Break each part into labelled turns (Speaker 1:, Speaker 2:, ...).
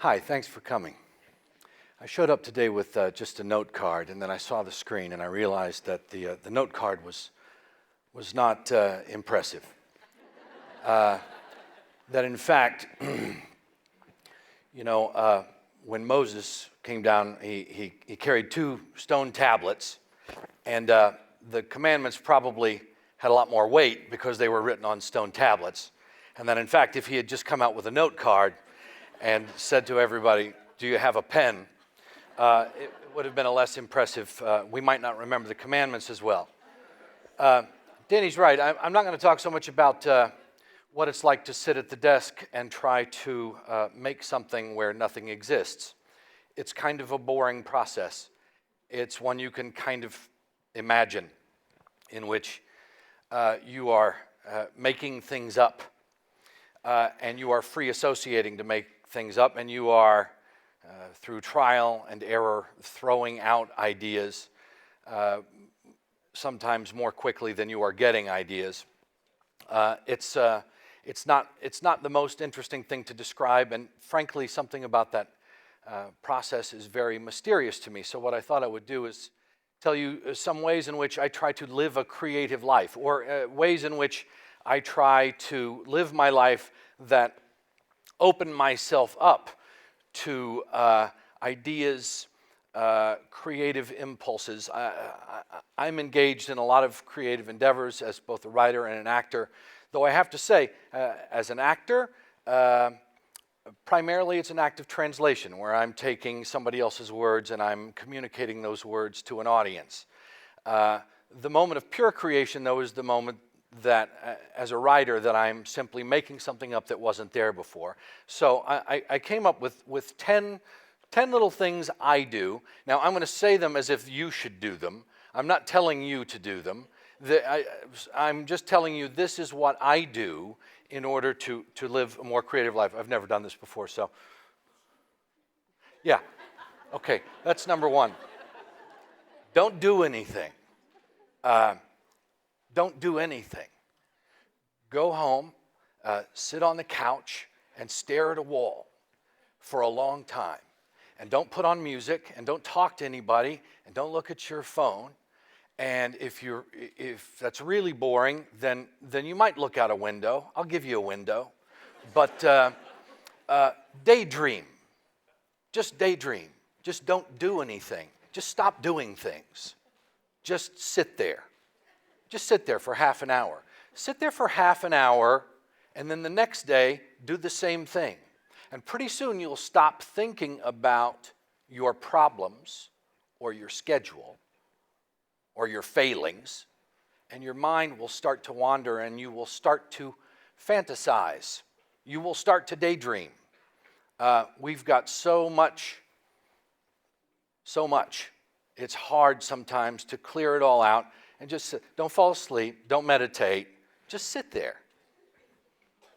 Speaker 1: Hi, thanks for coming. I showed up today with just a note card, and then I saw the screen, and I realized that the note card was not impressive. That in fact, when Moses came down, he carried 2 stone tablets, and the commandments probably had a lot more weight because they were written on stone tablets. And that in fact, if he had just come out with a note card and said to everybody, "Do you have a pen?" It would have been a less impressive. We might not remember the commandments as well. Danny's right. I'm not going to talk so much about what it's like to sit at the desk and try to make something where nothing exists. It's kind of a boring process. It's one you can kind of imagine, in which you are making things up, and you are free associating to make things up, and you are, through trial and error, throwing out ideas sometimes more quickly than you are getting ideas. It's not the most interesting thing to describe, and frankly, something about that process is very mysterious to me. So what I thought I would do is tell you some ways in which I try to live a creative life, or ways in which I try to live my life that open myself up to ideas, creative impulses. I'm engaged in a lot of creative endeavors as both a writer and an actor, though I have to say, as an actor, primarily it's an act of translation, where I'm taking somebody else's words and I'm communicating those words to an audience. The moment of pure creation, though, is the moment that, as a writer, that I'm simply making something up that wasn't there before. So I came up with 10 little things I do. Now, I'm going to say them as if you should do them. I'm not telling you to do them. I'm just telling you this is what I do in order to live a more creative life. I've never done this before, so. Yeah, okay, that's number 1. Don't do anything. Don't do anything. Go home, sit on the couch, and stare at a wall for a long time. And don't put on music, and don't talk to anybody, and don't look at your phone. And if that's really boring, then you might look out a window. I'll give you a window. But daydream. Just daydream. Just don't do anything. Just stop doing things. Just sit there. Just sit there for half an hour. Sit there for half an hour, and then the next day, do the same thing. And pretty soon you'll stop thinking about your problems or your schedule or your failings, and your mind will start to wander, and you will start to fantasize. You will start to daydream. We've got so much. It's hard sometimes to clear it all out and just sit. Don't fall asleep. Don't meditate. Just sit there.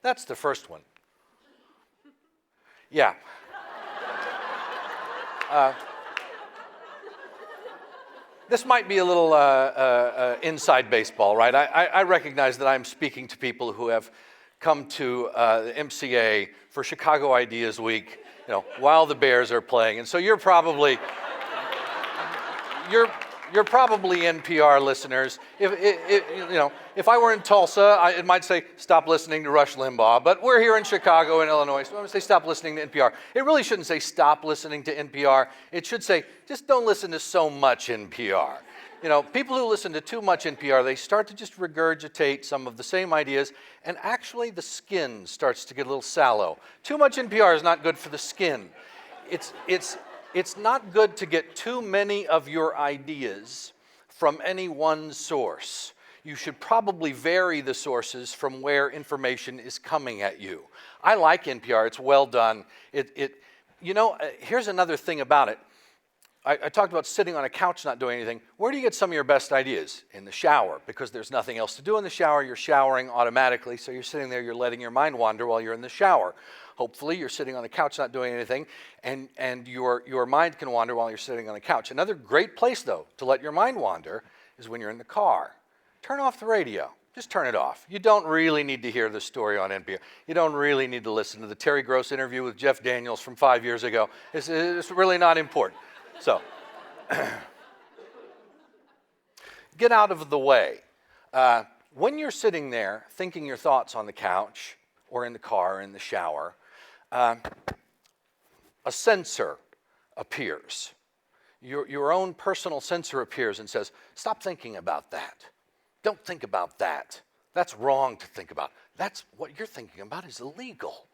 Speaker 1: That's the first one. Yeah. This might be a little inside baseball, right? I recognize that I'm speaking to people who have come to the MCA for Chicago Ideas Week, while the Bears are playing, and so you're probably NPR listeners. If I were in Tulsa, it might say stop listening to Rush Limbaugh. But we're here in Chicago, in Illinois, so I'm going to say stop listening to NPR. It really shouldn't say stop listening to NPR. It should say just don't listen to so much NPR. People who listen to too much NPR, they start to just regurgitate some of the same ideas, and actually the skin starts to get a little sallow. Too much NPR is not good for the skin. It's not good to get too many of your ideas from any one source. You should probably vary the sources from where information is coming at you. I like NPR. It's well done. Here's another thing about it. I talked about sitting on a couch not doing anything. Where do you get some of your best ideas? In the shower, because there's nothing else to do in the shower. You're showering automatically, so you're sitting there, you're letting your mind wander while you're in the shower. Hopefully, you're sitting on the couch not doing anything, and your mind can wander while you're sitting on the couch. Another great place, though, to let your mind wander is when you're in the car. Turn off the radio. Just turn it off. You don't really need to hear the story on NPR. You don't really need to listen to the Terry Gross interview with Jeff Daniels from 5 years ago. It's really not important. So, get out of the way. When you're sitting there thinking your thoughts on the couch or in the car or in the shower, a censor appears. Your own personal censor appears and says, stop thinking about that. Don't think about that. That's wrong to think about. That's what you're thinking about is illegal.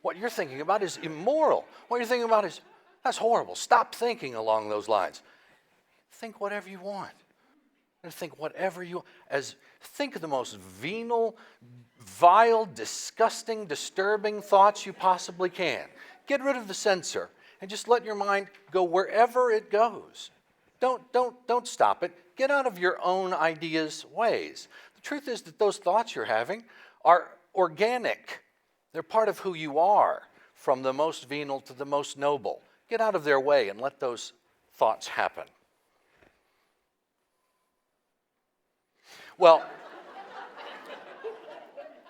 Speaker 1: What you're thinking about is immoral. What you're thinking about that's horrible. Stop thinking along those lines. Think whatever you want. And think whatever you think of the most venal, vile, disgusting, disturbing thoughts you possibly can. Get rid of the censor and just let your mind go wherever it goes. Don't stop it. Get out of your own ideas' ways. The truth is that those thoughts you're having are organic. They're part of who you are, from the most venal to the most noble. Get out of their way and let those thoughts happen. Well,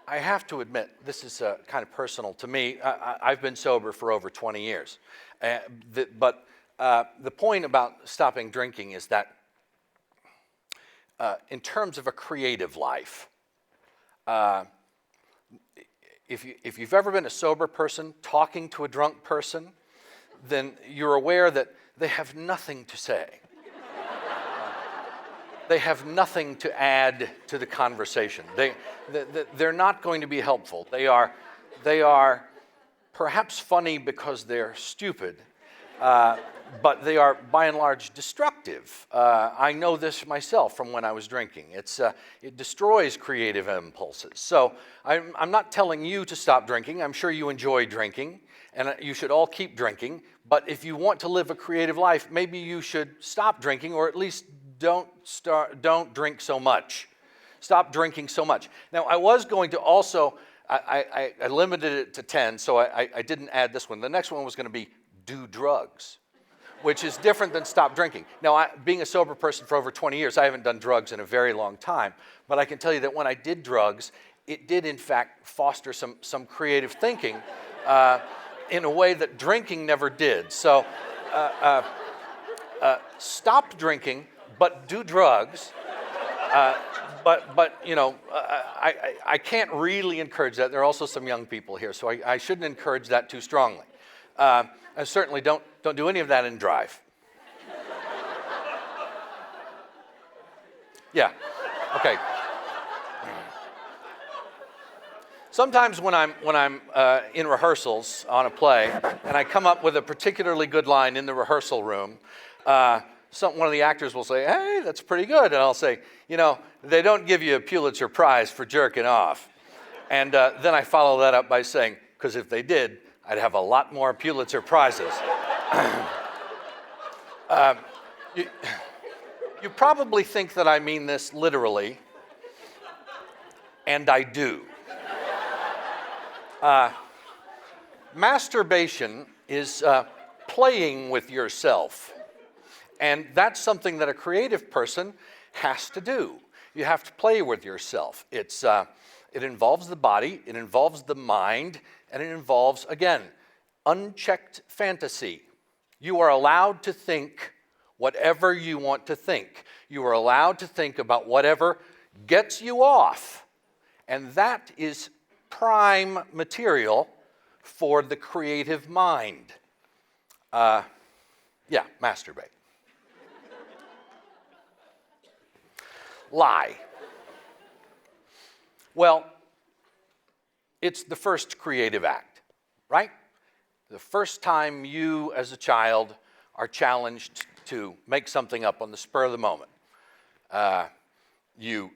Speaker 1: I have to admit, this is kind of personal to me. I've been sober for over 20 years. But the point about stopping drinking is that in terms of a creative life, if you've ever been a sober person talking to a drunk person, then you're aware that they have nothing to say. They have nothing to add to the conversation. They're not going to be helpful. They are perhaps funny because they're stupid, but they are by and large destructive. I know this myself from when I was drinking. It destroys creative impulses. So I'm not telling you to stop drinking. I'm sure you enjoy drinking, and you should all keep drinking. But if you want to live a creative life, maybe you should stop drinking, or at least don't drink so much. Stop drinking so much. Now, I was going to also, I limited it to 10, so I didn't add this one. The next one was going to be do drugs, which is different than stop drinking. Now, being a sober person for over 20 years, I haven't done drugs in a very long time, but I can tell you that when I did drugs, it did in fact foster some creative thinking in a way that drinking never did. So stop drinking, but do drugs. But you know, I can't really encourage that. There are also some young people here, so I shouldn't encourage that too strongly. And certainly don't do any of that and drive. Yeah, okay. Sometimes when I'm in rehearsals on a play, and I come up with a particularly good line in the rehearsal room, one of the actors will say, "Hey, that's pretty good," and I'll say, "You know, they don't give you a Pulitzer Prize for jerking off." And then I follow that up by saying, "Because if they did, I'd have a lot more Pulitzer Prizes." You probably think that I mean this literally, and I do. Masturbation is playing with yourself. And that's something that a creative person has to do. You have to play with yourself. It involves the body, it involves the mind, and it involves, again, unchecked fantasy. You are allowed to think whatever you want to think. You are allowed to think about whatever gets you off. And that is prime material for the creative mind. Masturbate. Lie. Well, it's the first creative act, right? The first time you, as a child, are challenged to make something up on the spur of the moment. You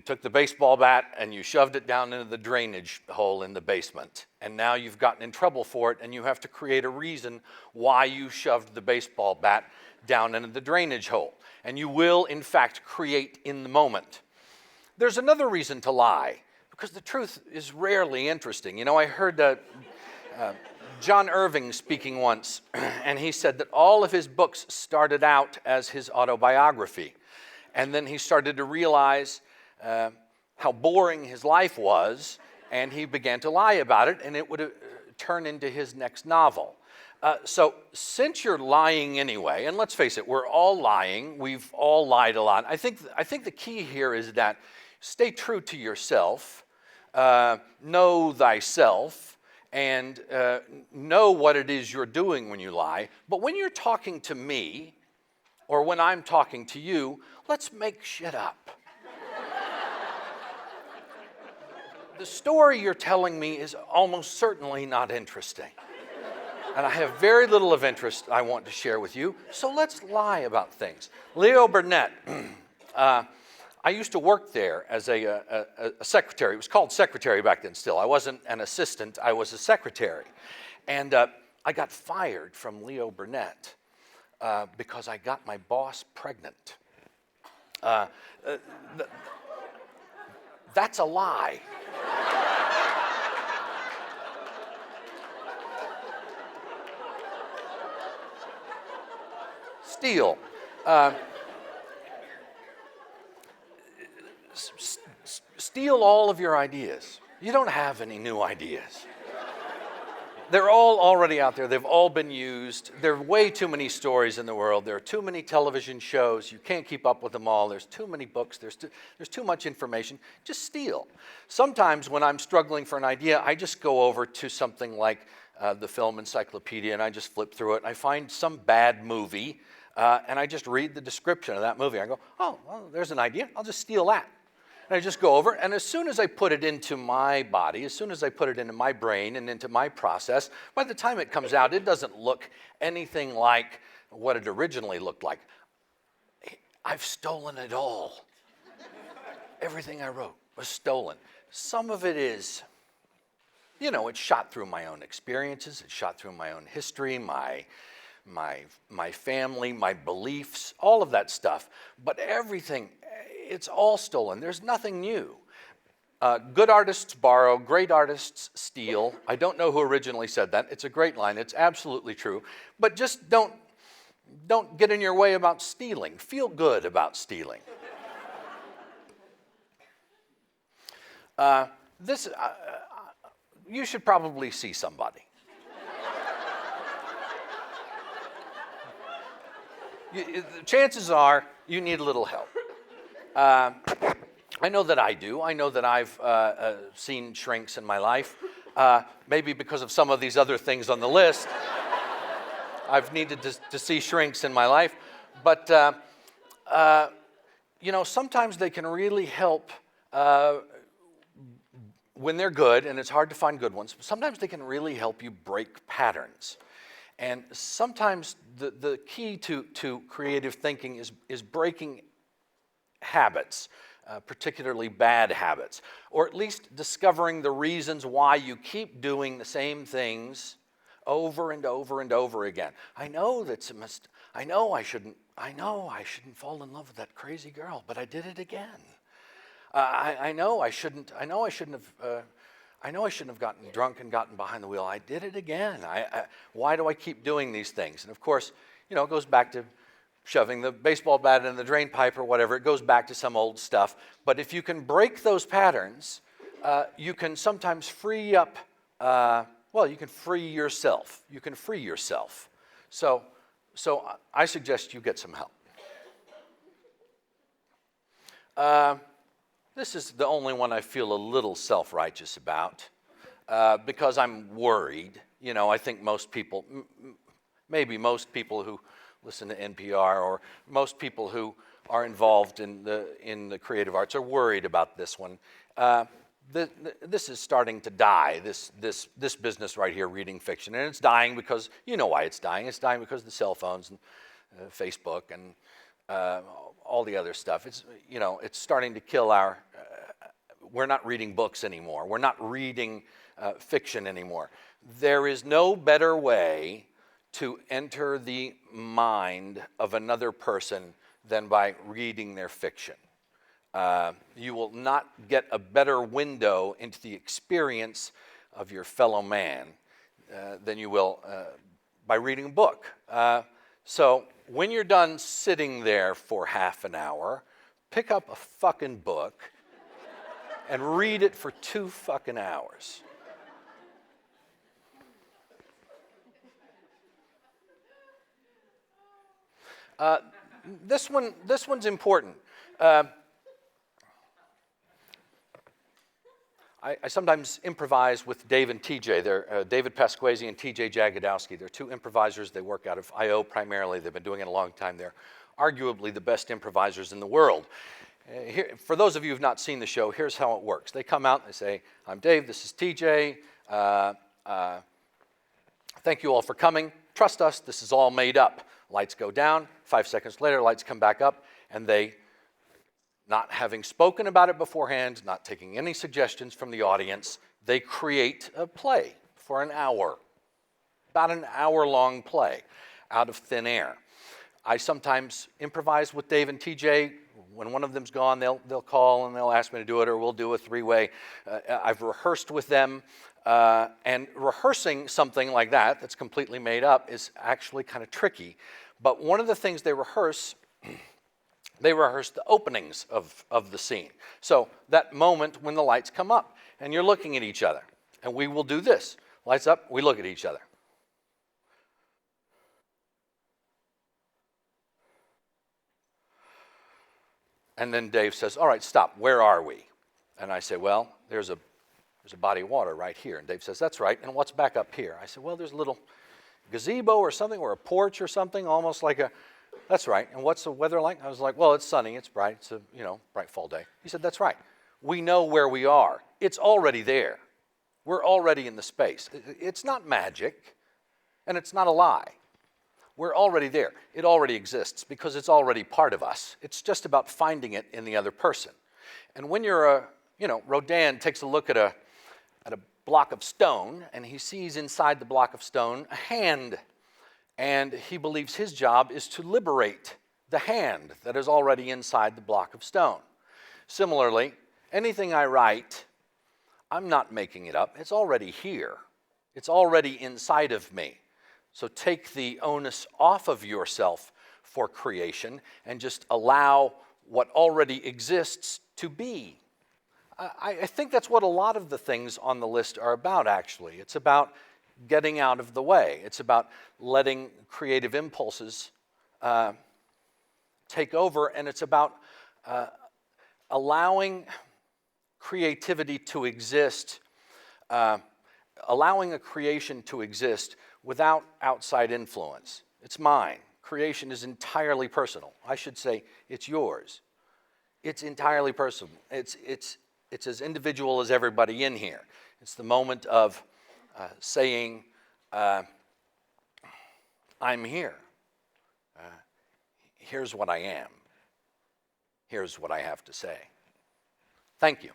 Speaker 1: took the baseball bat and you shoved it down into the drainage hole in the basement. And now you've gotten in trouble for it and you have to create a reason why you shoved the baseball bat down into the drainage hole. And you will, in fact, create in the moment. There's another reason to lie, because the truth is rarely interesting. You know, I heard John Irving speaking once, and he said that all of his books started out as his autobiography. And then he started to realize how boring his life was, and he began to lie about it, and it would turn into his next novel. So since you're lying anyway, and let's face it, we're all lying. We've all lied a lot. I think the key here is that stay true to yourself, know thyself, and know what it is you're doing when you lie. But when you're talking to me, or when I'm talking to you, let's make shit up. The story you're telling me is almost certainly not interesting. And I have very little of interest I want to share with you, so let's lie about things. Leo Burnett, I used to work there as a secretary. It was called secretary back then still. I wasn't an assistant, I was a secretary. And I got fired from Leo Burnett because I got my boss pregnant. That's a lie. Steal. Steal all of your ideas. You don't have any new ideas. They're all already out there. They've all been used. There are way too many stories in the world. There are too many television shows. You can't keep up with them all. There's too many books. There's too much information. Just steal. Sometimes when I'm struggling for an idea, I just go over to something like the film encyclopedia, and I just flip through it, and I find some bad movie, and I just read the description of that movie. I go, oh, well, there's an idea. I'll just steal that. And I just go over, and as soon as I put it into my body, as soon as I put it into my brain and into my process, by the time it comes out, it doesn't look anything like what it originally looked like. I've stolen it all. Everything I wrote was stolen. Some of it is, it's shot through my own experiences, it's shot through my own history, my family, my beliefs, all of that stuff. But everything, it's all stolen. There's nothing new. Good artists borrow, great artists steal. I don't know who originally said that. It's a great line. It's absolutely true. But just don't get in your way about stealing. Feel good about stealing. You should probably see somebody. Chances are you need a little help. I know that I do. I know that I've seen shrinks in my life. Maybe because of some of these other things on the list, I've needed to see shrinks in my life. But, sometimes they can really help when they're good, and it's hard to find good ones. Sometimes they can really help you break patterns. And sometimes the key to creative thinking is breaking habits, particularly bad habits, or at least discovering the reasons why you keep doing the same things over and over and over again. I know I know I shouldn't fall in love with that crazy girl, but I did it again. I know I shouldn't have gotten drunk and gotten behind the wheel. I did it again. Why do I keep doing these things? And of course, it goes back to shoving the baseball bat in the drain pipe or whatever. It goes back to some old stuff. But if you can break those patterns, you can sometimes free up, you can free yourself. You can free yourself. So I suggest you get some help. This is the only one I feel a little self-righteous about because I'm worried. I think most people, maybe most people who listen to NPR or most people who are involved in the creative arts are worried about this one. This is starting to die, this business right here, reading fiction. And it's dying because, you know why it's dying. It's dying because of the cell phones and Facebook and all the other stuff. It's starting to kill we're not reading books anymore. We're not reading fiction anymore. There is no better way to enter the mind of another person than by reading their fiction. You will not get a better window into the experience of your fellow man than you will by reading a book. So when you're done sitting there for half an hour, pick up a fucking book and read it for 2 fucking hours. This one's important. I sometimes improvise with Dave and TJ. They're David Pasquesi and TJ Jagodowski. They're 2 improvisers. They work out of I.O. primarily. They've been doing it a long time. They're arguably the best improvisers in the world. For those of you who've not seen the show, here's how it works. They come out and they say, I'm Dave, this is TJ. Thank you all for coming. Trust us, this is all made up. Lights go down. 5 seconds later, lights come back up, and they, not having spoken about it beforehand, not taking any suggestions from the audience, they create a play for an hour, about an hour-long play out of thin air. I sometimes improvise with Dave and TJ. When one of them's gone, they'll call and they'll ask me to do it, or we'll do a 3-way. I've rehearsed with them, and rehearsing something like that that's completely made up is actually kind of tricky. But one of the things they rehearse the openings of the scene. So that moment when the lights come up and you're looking at each other. And we will do this. Lights up, we look at each other. And then Dave says, all right, stop, where are we? And I say, well, there's a body of water right here. And Dave says, that's right, and what's back up here? I said, well, there's a little gazebo or something, or a porch or something, almost like a, that's right. And what's the weather like? I was like, well, it's sunny, it's bright, it's a, bright fall day. He said, that's right. We know where we are. It's already there. We're already in the space. It's not magic, and it's not a lie. We're already there. It already exists because it's already part of us. It's just about finding it in the other person. And when you're Rodin takes a look at a block of stone, and he sees inside the block of stone a hand. And he believes his job is to liberate the hand that is already inside the block of stone. Similarly, anything I write, I'm not making it up. It's already here. It's already inside of me. So take the onus off of yourself for creation and just allow what already exists to be. I think that's what a lot of the things on the list are about, actually. It's about getting out of the way. It's about letting creative impulses take over, and it's about allowing creativity to exist, allowing a creation to exist without outside influence. It's mine. Creation is entirely personal. I should say it's yours. It's entirely personal. It's as individual as everybody in here. It's the moment of saying, I'm here. Here's what I am. Here's what I have to say. Thank you.